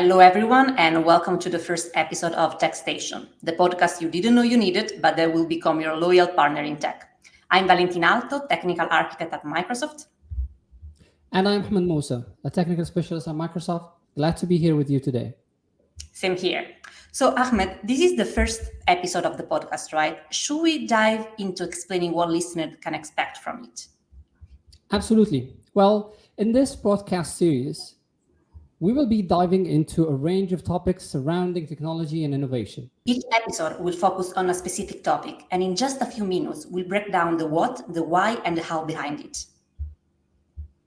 Hello, everyone, and welcome to the first episode of Tech Station, the podcast you didn't know you needed, but that will become your loyal partner in tech. I'm Valentina Alto, technical architect at Microsoft. And I'm Ahmed Musa, a technical specialist at Microsoft. Glad to be here with you today. Same here. So, Ahmed, this is the first episode of the podcast, right? Should we dive into explaining what listeners can expect from it? Absolutely. Well, in this broadcast series, we will be diving into a range of topics surrounding technology and innovation. Each episode will focus on a specific topic, and in just a few minutes, we'll break down the what, the why, and the how behind it.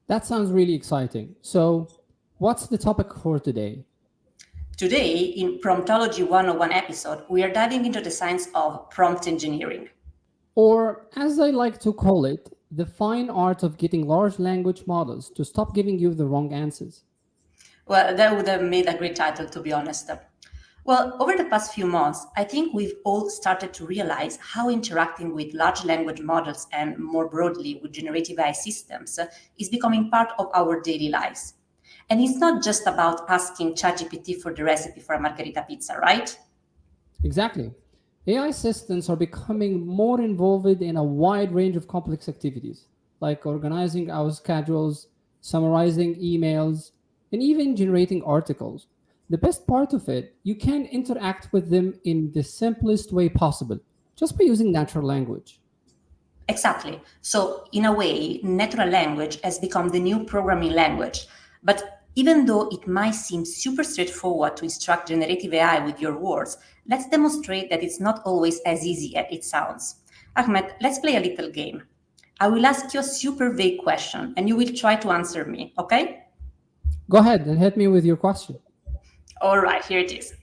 That sounds really exciting. So, what's the topic for today? Today, in Promptology 101 episode, we are diving into the science of prompt engineering. Or, as I like to call it, the fine art of getting large language models to stop giving you the wrong answers. Well, that would have made a great title, to be honest. Well, over the past few months, I think we've all started to realize how interacting with large language models and more broadly with generative AI systems is becoming part of our daily lives. And it's not just about asking ChatGPT for the recipe for a margherita pizza, right? Exactly. AI assistants are becoming more involved in a wide range of complex activities, like organizing our schedules, summarizing emails, and even generating articles. The best part of it, you can interact with them in the simplest way possible, just by using natural language. Exactly. So, in a way, natural language has become the new programming language. But even though it might seem super straightforward to instruct generative AI with your words, let's demonstrate that it's not always as easy as it sounds. Ahmed, let's play a little game. I will ask you a super vague question and you will try to answer me, okay? Go ahead and hit me with your question. All right, here it is.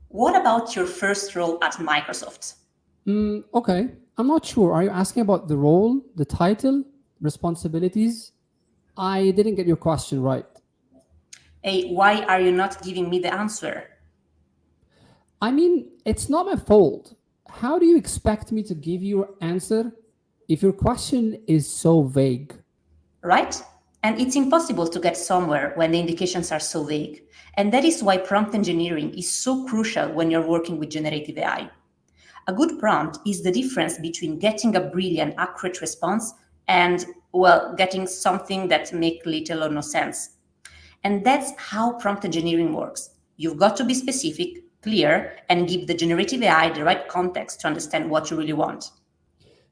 What about your first role at Microsoft? Okay, I'm not sure. Are you asking about the role, the title, responsibilities? I didn't get your question right. Hey, why are you not giving me the answer? I mean, it's not my fault. How do you expect me to give you an answer if your question is so vague? Right? And it's impossible to get somewhere when the indications are so vague. And that is why prompt engineering is so crucial when you're working with generative AI. A good prompt is the difference between getting a brilliant, accurate response and, well, getting something that makes little or no sense. And that's how prompt engineering works. You've got to be specific, clear, and give the generative AI the right context to understand what you really want.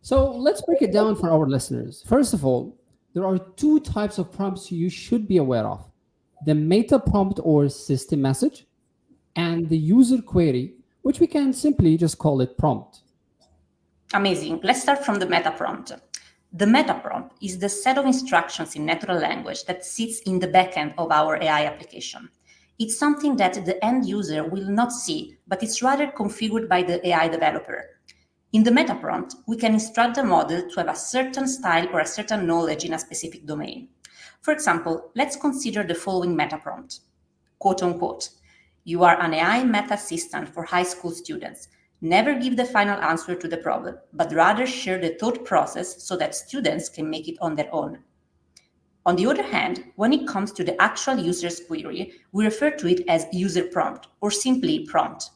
So let's break it down for our listeners. First of all, there are two types of prompts you should be aware of: the meta prompt or system message, and the user query, which we can simply just call it prompt. Amazing. Let's start from the meta prompt. The meta prompt is the set of instructions in natural language that sits in the backend of our AI application. It's something that the end user will not see, but it's rather configured by the AI developer. In the meta prompt, we can instruct the model to have a certain style or a certain knowledge in a specific domain. For example, let's consider the following meta prompt. Quote unquote, you are an AI math assistant for high school students. Never give the final answer to the problem, but rather share the thought process so that students can make it on their own. On the other hand, when it comes to the actual user's query, we refer to it as user prompt or simply prompt.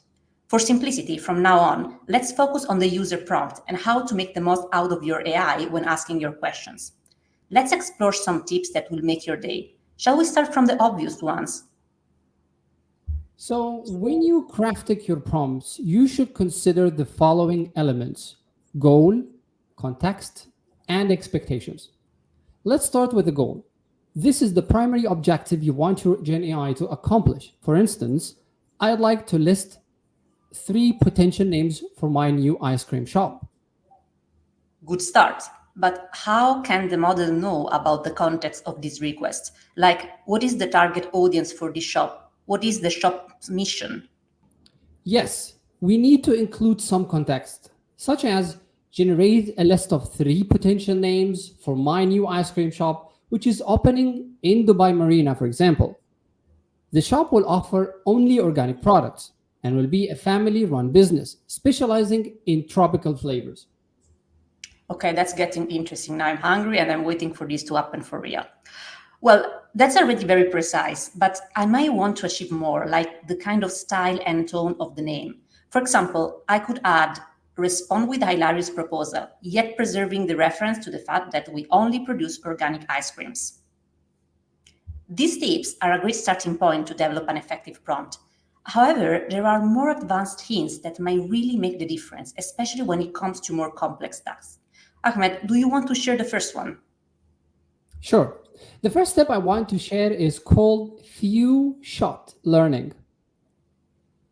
For simplicity, from now on, let's focus on the user prompt and how to make the most out of your AI when asking your questions. Let's explore some tips that will make your day. Shall we start from the obvious ones? So when you crafting your prompts, you should consider the following elements: goal, context, and expectations. Let's start with the goal. This is the primary objective you want your Gen AI to accomplish. For instance, I'd like to list three potential names for my new ice cream shop. Good start. But how can the model know about the context of this request? Like, what is the target audience for this shop? What is the shop's mission? Yes, we need to include some context, such as generate a list of three potential names for my new ice cream shop, which is opening in Dubai Marina, for example. The shop will offer only organic products and will be a family run business specializing in tropical flavors. Okay, that's getting interesting. Now I'm hungry and I'm waiting for this to happen for real. Well, that's already very precise, but I might want to achieve more, like the kind of style and tone of the name. For example, I could add respond with a hilarious proposal, yet preserving the reference to the fact that we only produce organic ice creams. These tips are a great starting point to develop an effective prompt. However, there are more advanced hints that might really make the difference, especially when it comes to more complex tasks. Ahmed, do you want to share the first one? Sure. The first step I want to share is called few shot learning.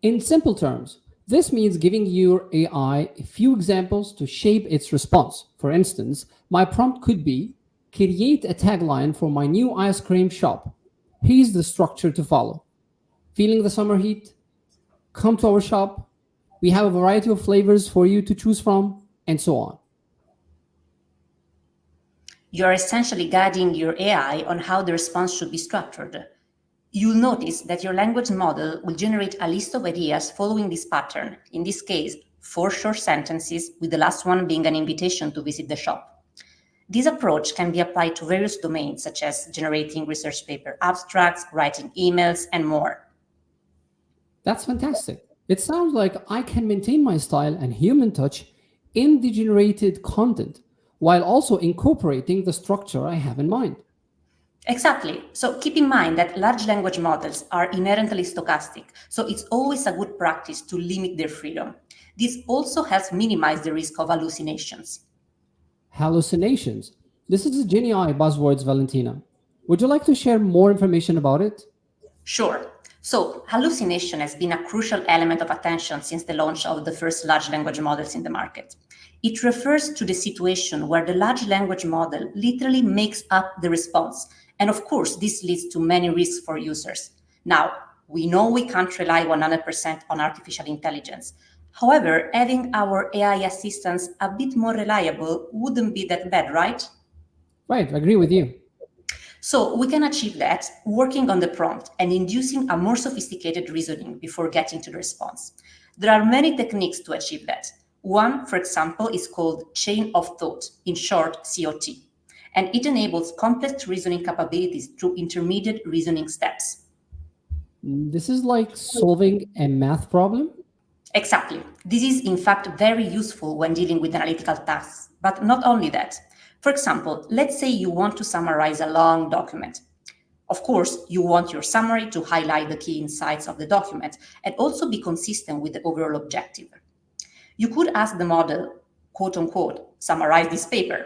In simple terms, this means giving your AI a few examples to shape its response. For instance, my prompt could be create a tagline for my new ice cream shop. Here's the structure to follow. Feeling the summer heat? Come to our shop. We have a variety of flavors for you to choose from, and so on. You're essentially guiding your AI on how the response should be structured. You'll notice that your language model will generate a list of ideas following this pattern, in this case, four short sentences, with the last one being an invitation to visit the shop. This approach can be applied to various domains, such as generating research paper abstracts, writing emails, and more. That's fantastic. It sounds like I can maintain my style and human touch in the generated content while also incorporating the structure I have in mind. Exactly. So keep in mind that large language models are inherently stochastic, so it's always a good practice to limit their freedom. This also helps minimize the risk of hallucinations. Hallucinations. This is the GenAI buzzwords, Valentina. Would you like to share more information about it? Sure. So, hallucination has been a crucial element of attention since the launch of the first large language models in the market. It refers to the situation where the large language model literally makes up the response. And of course, this leads to many risks for users. Now, we know we can't rely 100% on artificial intelligence. However, having our AI assistants a bit more reliable wouldn't be that bad, right? Right, I agree with you. So we can achieve that working on the prompt and inducing a more sophisticated reasoning before getting to the response. There are many techniques to achieve that. One, for example, is called chain of thought, in short, COT, and it enables complex reasoning capabilities through intermediate reasoning steps. This is like solving a math problem. Exactly. This is, in fact, very useful when dealing with analytical tasks. But not only that. For example, let's say you want to summarize a long document. Of course, you want your summary to highlight the key insights of the document and also be consistent with the overall objective. You could ask the model, quote unquote, summarize this paper.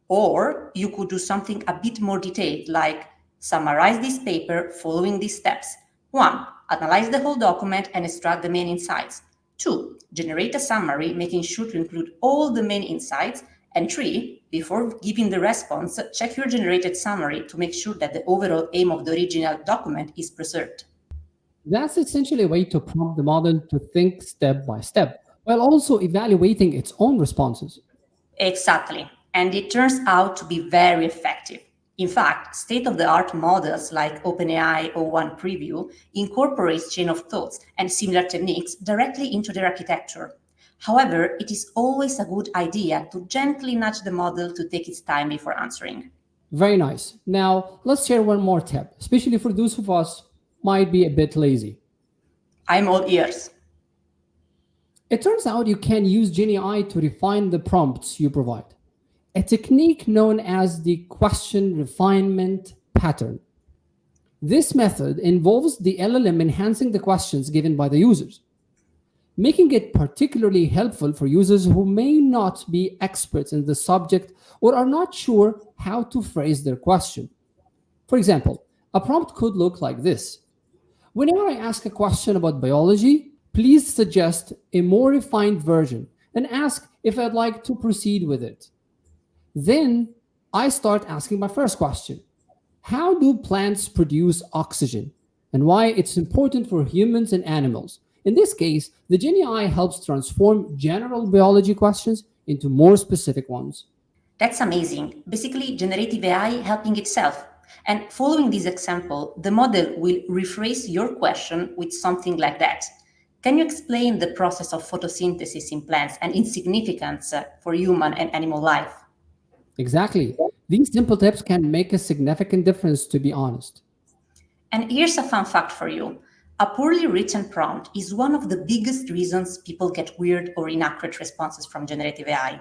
Or you could do something a bit more detailed, like summarize this paper following these steps. 1. Analyze the whole document and extract the main insights. 2. Generate a summary, making sure to include all the main insights. And 3. Before giving the response, check your generated summary to make sure that the overall aim of the original document is preserved. That's essentially a way to prompt the model to think step by step, while also evaluating its own responses. Exactly. And it turns out to be very effective. In fact, state of the art models like OpenAI O1 Preview incorporates chain of thoughts and similar techniques directly into their architecture. However, it is always a good idea to gently nudge the model to take its time before answering. Very nice. Now, let's share one more tip, especially for those of us might be a bit lazy. I'm all ears. It turns out you can use GenAI to refine the prompts you provide, a technique known as the question refinement pattern. This method involves the LLM enhancing the questions given by the users, making it particularly helpful for users who may not be experts in the subject or are not sure how to phrase their question. For example, a prompt could look like this: whenever I ask a question about biology, please suggest a more refined version and ask if I'd like to proceed with it. Then I start asking my first question: how do plants produce oxygen and why it's important for humans and animals? In this case, the GenAI helps transform general biology questions into more specific ones. That's amazing. Basically, generative AI helping itself. And following this example, the model will rephrase your question with something like that. Can you explain the process of photosynthesis in plants and its significance for human and animal life? Exactly. These simple tips can make a significant difference, to be honest. And here's a fun fact for you. A poorly written prompt is one of the biggest reasons people get weird or inaccurate responses from generative AI.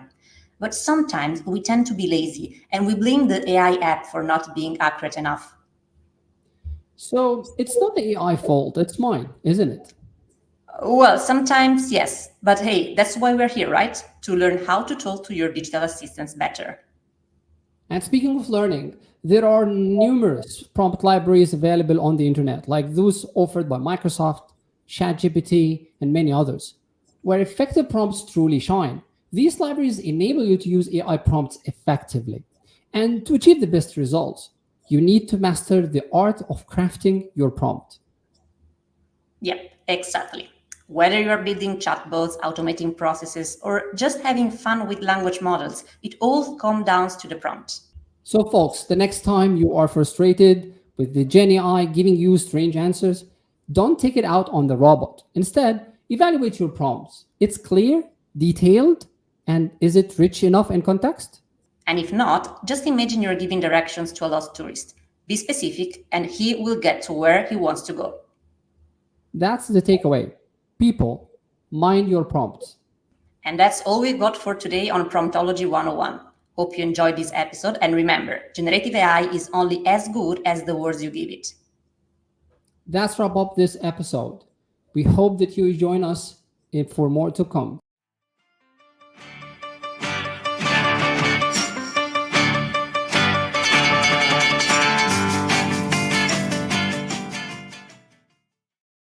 But sometimes we tend to be lazy and we blame the AI app for not being accurate enough. So it's not the AI fault, it's mine, isn't it? Well, sometimes yes, but hey, that's why we're here, right? To learn how to talk to your digital assistants better. And speaking of learning, there are numerous prompt libraries available on the internet, like those offered by Microsoft, ChatGPT, and many others, where effective prompts truly shine. These libraries enable you to use AI prompts effectively. And to achieve the best results, you need to master the art of crafting your prompt. Yep, exactly. Whether you're building chatbots, automating processes, or just having fun with language models, it all comes down to the prompt. So, folks, the next time you are frustrated with the GenAI giving you strange answers, don't take it out on the robot. Instead, evaluate your prompts. It's clear, detailed, and is it rich enough in context? And if not, just imagine you're giving directions to a lost tourist. Be specific, and he will get to where he wants to go. That's the takeaway. People, mind your prompts. And that's all we've got for today on Promptology 101. Hope you enjoyed this episode, and remember, generative AI is only as good as the words you give it. That's wrap up this episode. We hope that you join us for more to come.